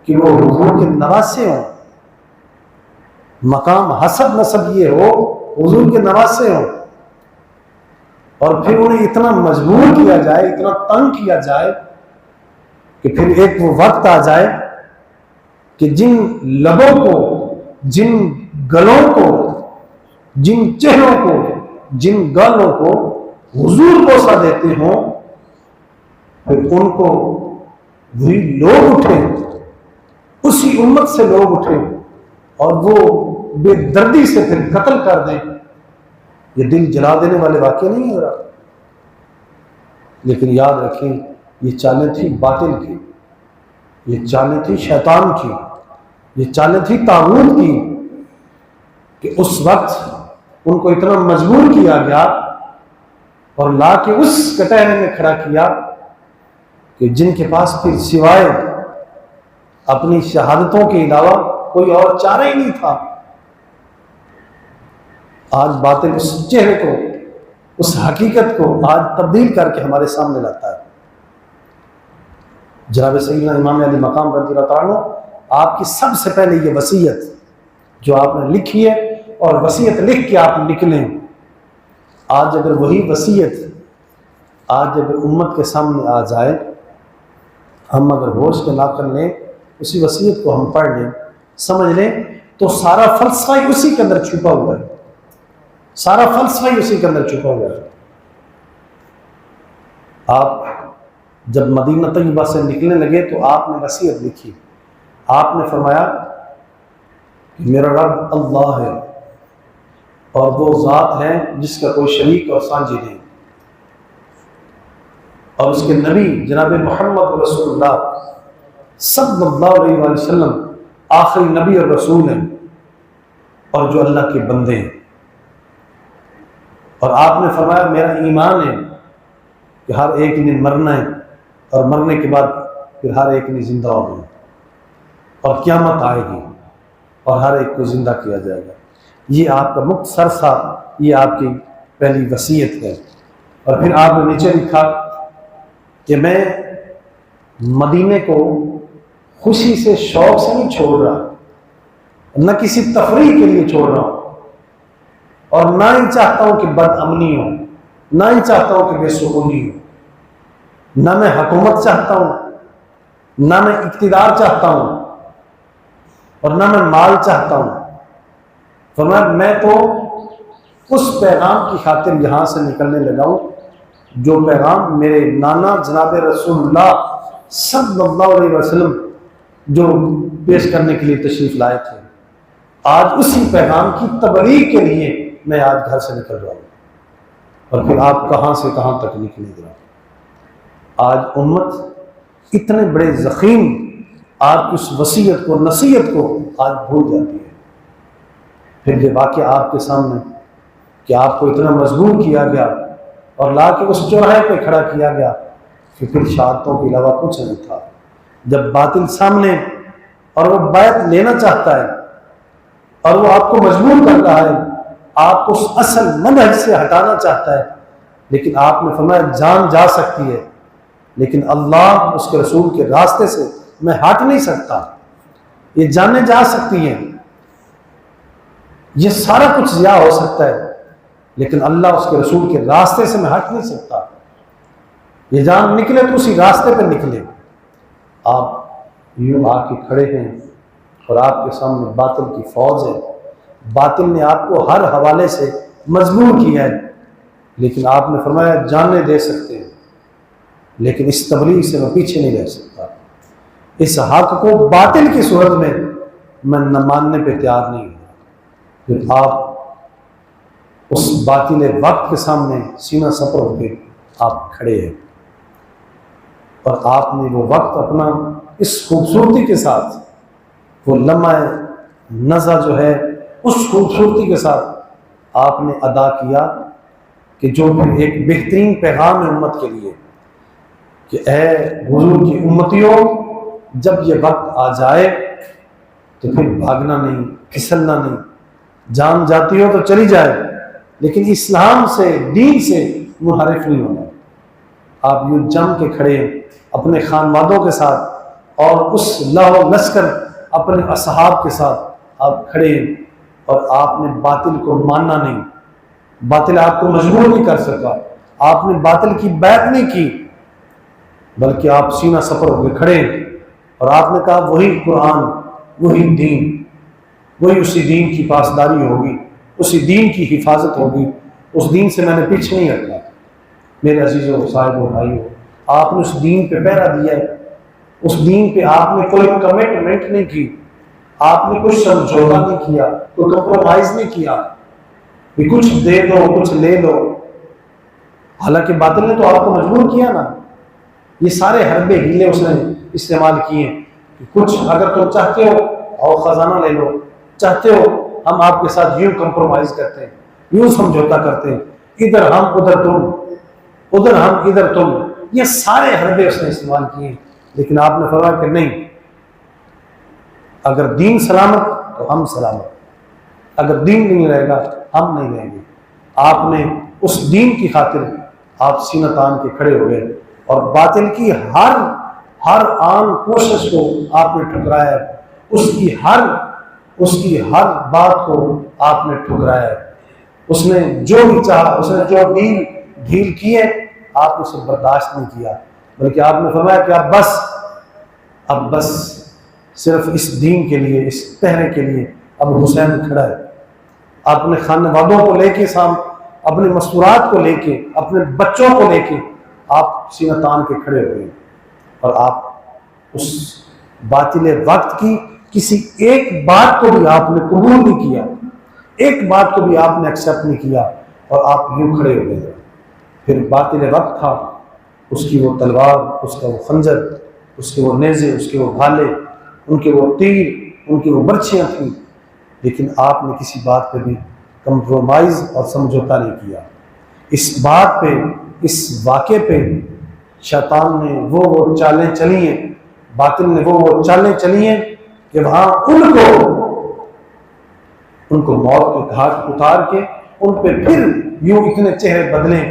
کہ وہ حضور کے نواسے ہوں، مقام حسب نسب یہ ہو حضور کے نواسے ہوں، اور پھر انہیں اتنا مجبور کیا جائے، اتنا تنگ کیا جائے کہ پھر ایک وہ وقت آ جائے کہ جن لبوں کو، جن گلوں کو، جن چہروں کو، جن گالوں کو حضور بوسہ دیتے ہوں، پھر ان کو وہی لوگ اٹھیں، اسی امت سے لوگ اٹھیں اور وہ بے دردی سے پھر قتل کر دیں۔ یہ دل جلا دینے والے واقعہ نہیں ہو رہا، لیکن یاد رکھیں یہ چالیں تھی باطل کی، یہ چالیں تھی شیطان کی، یہ چالیں تھی طاغوت کی، کہ اس وقت ان کو اتنا مجبور کیا گیا اور لا کے اس کٹہرے میں کھڑا کیا کہ جن کے پاس پھر سوائے اپنی شہادتوں کے علاوہ کوئی اور چارہ ہی نہیں تھا۔ آج باطل اس چہرے کو، اس حقیقت کو آج تبدیل کر کے ہمارے سامنے لاتا ہے۔ جناب سیدنا امام علی مقام رضی اللہ تعالیٰ عنہ، آپ کی سب سے پہلے یہ وصیت جو آپ نے لکھی ہے، اور وصیت لکھ کے آپ نکلیں، آج اگر وہی وصیت آج اگر امت کے سامنے آ جائے، ہم اگر ہوش کے لا کر لیں، اسی وصیت کو ہم پڑھ لیں، سمجھ لیں، تو سارا فلسفہ ہی اسی کے اندر چھپا ہوا ہے، سارا فلسفہ ہی اسی کے اندر چھپا ہوا ہے۔ آپ جب مدینہ طیبہ سے نکلنے لگے تو آپ نے وصیت لکھی، آپ نے فرمایا کہ میرا رب اللہ ہے اور وہ ذات ہے جس کا کوئی شریک اور سانجی نہیں، اور اس کے نبی جناب محمد رسول اللہ صلی اللہ علیہ وآلہ وسلم آخری نبی اور رسول ہیں، اور جو اللہ کے بندے ہیں۔ اور آپ نے فرمایا میرا ایمان ہے کہ ہر ایک نے مرنا ہے، اور مرنے کے بعد پھر ہر ایک نے زندہ ہونا ہے، اور قیامت آئے گی اور ہر ایک کو زندہ کیا جائے گا۔ یہ آپ کا مختصر سا یہ آپ کی پہلی وصیت ہے۔ اور پھر آپ نے نیچے لکھا کہ میں مدینے کو خوشی سے، شوق سے نہیں چھوڑ رہا، نہ کسی تفریح کے لیے چھوڑ رہا ہوں، اور نہ ہی چاہتا ہوں کہ بد امنی ہو، نہ ہی چاہتا ہوں کہ بے سکونی ہو، نہ میں حکومت چاہتا ہوں، نہ میں اقتدار چاہتا ہوں، اور نہ میں مال چاہتا ہوں۔ فرمایا میں تو اس پیغام کی خاطر یہاں سے نکلنے لگا ہوں جو پیغام میرے نانا جناب رسول اللہ صلی اللہ علیہ وسلم جو پیش کرنے کے لیے تشریف لائے تھے، آج اسی پیغام کی تبلیغ کے لیے میں آج گھر سے نکل رہا ہوں۔ اور پھر آپ کہاں سے کہاں تک نکلے گا۔ آج امت اتنے بڑے زخیم آپ کی اس وصیت کو، نصیحت کو آج بھول جاتی ہے۔ پھر یہ واقعہ آپ کے سامنے کہ آپ کو اتنا مجبور کیا گیا اور لا کے اس چوراہے پہ کھڑا کیا گیا کہ پھر شہادتوں کے علاوہ کچھ نہیں تھا۔ جب باطل سامنے اور وہ بیعت لینا چاہتا ہے اور وہ آپ کو مجبور کر رہا ہے، آپ کو اس اصل منہج سے ہٹانا چاہتا ہے، لیکن آپ نے فرمایا جان جا سکتی ہے لیکن اللہ اس کے رسول کے راستے سے میں ہٹ نہیں سکتا۔ یہ جانیں جا سکتی ہیں، یہ سارا کچھ ضیاع ہو سکتا ہے، لیکن اللہ اس کے رسول کے راستے سے میں ہٹ نہیں سکتا۔ یہ جان نکلے تو اسی راستے پہ نکلے۔ آپ یوں آ کے کھڑے ہیں اور آپ کے سامنے باطل کی فوج ہے، باطل نے آپ کو ہر حوالے سے مجبور کیا ہے، لیکن آپ نے فرمایا جاننے دے سکتے ہیں لیکن اس تبلیغ سے میں پیچھے نہیں رہ سکتا، اس حق کو باطل کی صورت میں نہ ماننے پہ تیار نہیں ہوں۔ پھر آپ اس باطل وقت کے سامنے سینہ سپر ہو کے آپ کھڑے ہیں، اور آپ نے وہ وقت اپنا اس خوبصورتی کے ساتھ، وہ لمحہ نظر جو ہے اس خوبصورتی کے ساتھ آپ نے ادا کیا کہ جو پھر ایک بہترین پیغام ہے امت کے لیے کہ اے حضور کی امتیوں، جب یہ وقت آ جائے تو پھر بھاگنا نہیں، پھسلنا نہیں، جان جاتی ہو تو چلی جائے لیکن اسلام سے، دین سے منحرف نہیں ہونا۔ آپ یوں جم کے کھڑے اپنے خانوادوں کے ساتھ اور اس لہو لشکر اپنے اصحاب کے ساتھ آپ کھڑے ہیں، اور آپ نے باطل کو ماننا نہیں، باطل آپ کو مجبور نہیں کر سکا، آپ نے باطل کی بیعت نہیں کی، بلکہ آپ سینہ سپر ہو کے کھڑے ہیں، اور آپ نے کہا وہی قرآن، وہی دین، وہی اسی دین کی پاسداری ہوگی، اسی دین کی حفاظت ہوگی، اس دین سے میں نے پیچھے نہیں ہٹنا۔ میرے عزیزوں، صاحبوں، بھائیوں، آپ نے اس دین پہ پہرا دیا ہے، اس دین پہ آپ نے کوئی کمٹمنٹ نہیں کی، آپ نے کوئی سمجھوتا نہیں کیا، کوئی کمپرومائز نہیں کیا کہ کچھ دے دو کچھ لے لو۔ حالانکہ باطل نے تو آپ کو مجبور کیا نا، یہ سارے حربے ہیلے اس نے استعمال کیے کہ کچھ اگر تم چاہتے ہو اور خزانہ لے لو، چاہتے ہو ہم آپ کے ساتھ یوں کمپرومائز کرتے ہیں، یوں سمجھوتا کرتے ہیں، ادھر ہم ادھر تم، ادھر ہم ادھر تم، یہ سارے حربے اس نے استعمال کیے۔ لیکن آپ نے فرمایا کہ نہیں، اگر دین سلامت تو ہم سلامت، اگر دین نہیں رہے گا ہم نہیں رہیں گے۔ آپ نے اس دین کی خاطر آپ سینہ تان کے کھڑے ہو گئے، اور باطل کی ہر آن کوشش کو آپ نے ٹھکرایا، اس کی ہر بات کو آپ نے ٹھکرایا، اس نے جو بھی چاہا، اس نے جو ڈھیل کی ہے، آپ نے اسے برداشت نہیں کیا، بلکہ آپ نے فرمایا کہ اب بس صرف اس دین کے لیے، اس پہرے کے لیے اب حسین کھڑا ہے۔ اپنے خانوادوں کو لے کے اپنے مستورات کو لے کے، اپنے بچوں کو لے کے آپ سینہ تان کے کھڑے ہوئے، اور آپ اس باطل وقت کی کسی ایک بات کو بھی آپ نے قبول نہیں کیا، ایک بات کو بھی آپ نے ایکسیپٹ نہیں کیا، اور آپ یوں کھڑے ہو گئے۔ پھر باطل وقت تھا، اس کی وہ تلوار، اس کا وہ خنجر، اس کے وہ نیزے، اس کے وہ بھالے، ان کے وہ تیر، ان کی وہ برچھیاں تھیں، لیکن آپ نے کسی بات پہ بھی کمپرومائز اور سمجھوتا نہیں کیا۔ اس بات پہ، اس واقعے پہ شیطان نے وہ چالیں چلی ہیں، باطل نے وہ چالیں چلی ہیں کہ وہاں ان کو موت کے گھاٹ اتار کے ان پہ پھر یوں اتنے چہرے بدلیں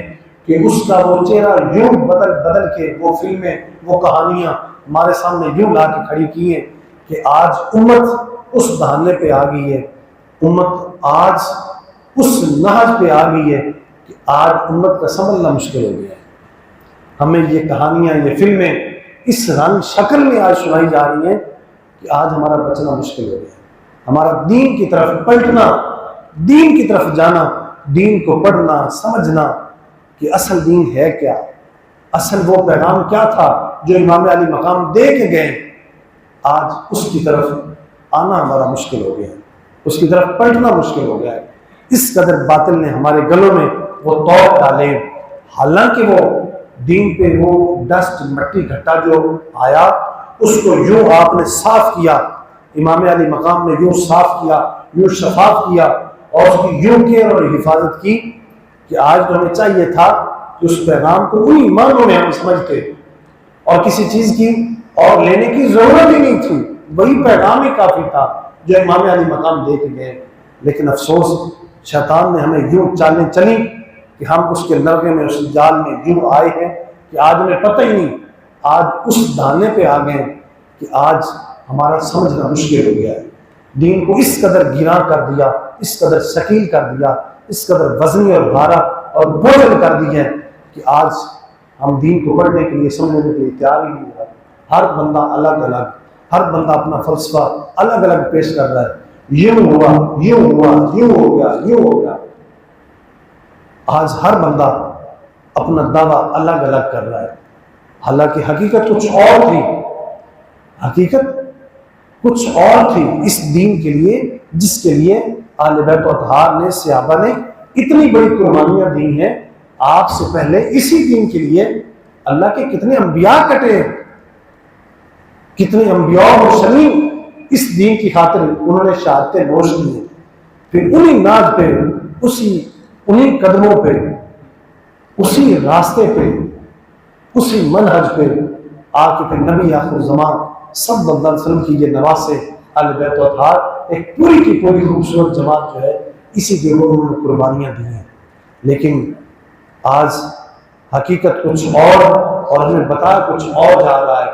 کہ اس کا وہ چہرہ یوں بدل کے وہ فلمیں، وہ کہانیاں ہمارے سامنے یوں لا کے کھڑی کی ہیں کہ آج امت اس بہانے پہ آ گئی ہے، امت آج اس نہج پہ آ گئی ہے کہ آج امت کا سنبھلنا مشکل ہو گیا ہے۔ ہمیں یہ کہانیاں، یہ فلمیں اس رنگ شکل میں آج سنائی جا رہی ہیں کہ آج ہمارا بچنا مشکل ہو گیا ہے۔ ہمارا دین کی طرف پلٹنا، دین کی طرف جانا، دین کو پڑھنا، سمجھنا کہ اصل دین ہے کیا، اصل وہ پیغام کیا تھا جو امام علی مقام دے کے گئے، آج اس کی طرف آنا ہمارا مشکل ہو گیا ہے، اس کی طرف پلٹنا مشکل ہو گیا ہے۔ اس قدر باطل نے ہمارے گلوں میں وہ توق ڈالے، حالانکہ وہ دین پہ وہ ڈسٹ، مٹی، گھٹا جو آیا، اس کو یوں آپ نے صاف کیا، امام علی مقام نے یوں صاف کیا، یوں شفاف کیا، اور اس کی یوں کیئر اور حفاظت کی کہ آج تو ہمیں چاہیے تھا کہ اس پیغام کو انہی معنوں میں ہم سمجھتے، اور کسی چیز کی اور لینے کی ضرورت ہی نہیں تھی، وہی پیغام ہی کافی تھا جو امام علی مقام دے کے گئے۔ لیکن افسوس، شیطان نے ہمیں یوں چالیں چلی کہ ہم اس کے لرغے میں، اس جال میں یوں آئے ہیں کہ آج ہمیں پتہ ہی نہیں، آج اس دھانے پہ آ گئے کہ آج ہمارا سمجھنا مشکل ہو گیا ہے۔ دین کو اس قدر گراں کر دیا، اس قدر ثقیل کر دیا، اس قدر وزنی اور بھارا اور بوجھل کر دیا ہے کہ آج ہم دین کو پڑھنے کے لیے، سمجھنے کے لیے تیار ہی نہیں ہوا۔ ہر بندہ الگ الگ، ہر بندہ اپنا فلسفہ الگ الگ پیش کر رہا ہے، یوں ہوا، یوں ہوا، یوں ہو گیا، یوں ہو گیا۔ آج ہر بندہ اپنا دعویٰ الگ الگ کر رہا ہے، حالانکہ حقیقت کچھ اور تھی، حقیقت کچھ اور تھی اس دین کے لیے جس کے لیے اہل بیت و اطہار نے، صحابہ نے اتنی بڑی قربانیاں دی ہیں۔ آپ سے پہلے اسی دین کے لیے اللہ کے کتنے انبیاء کٹے ہیں، کتنے انبیاء و مرسلین اس دین کی خاطر انہوں نے شہادتیں نوش کی ہیں۔ پھر انہی ناج پہ، انہی قدموں پہ، اسی راستے پہ، اسی منہج پہ آ کے پھر نبی آخر زمان صلی اللہ علیہ وسلم کی یہ نواسے اہل بیت و اطہار، ایک پوری کی پوری خوبصورت جماعت جو ہے، اسی کے انہوں نے قربانیاں دی ہیں۔ لیکن آج حقیقت کچھ اور ہمیں بتایا کچھ اور جا رہا ہے۔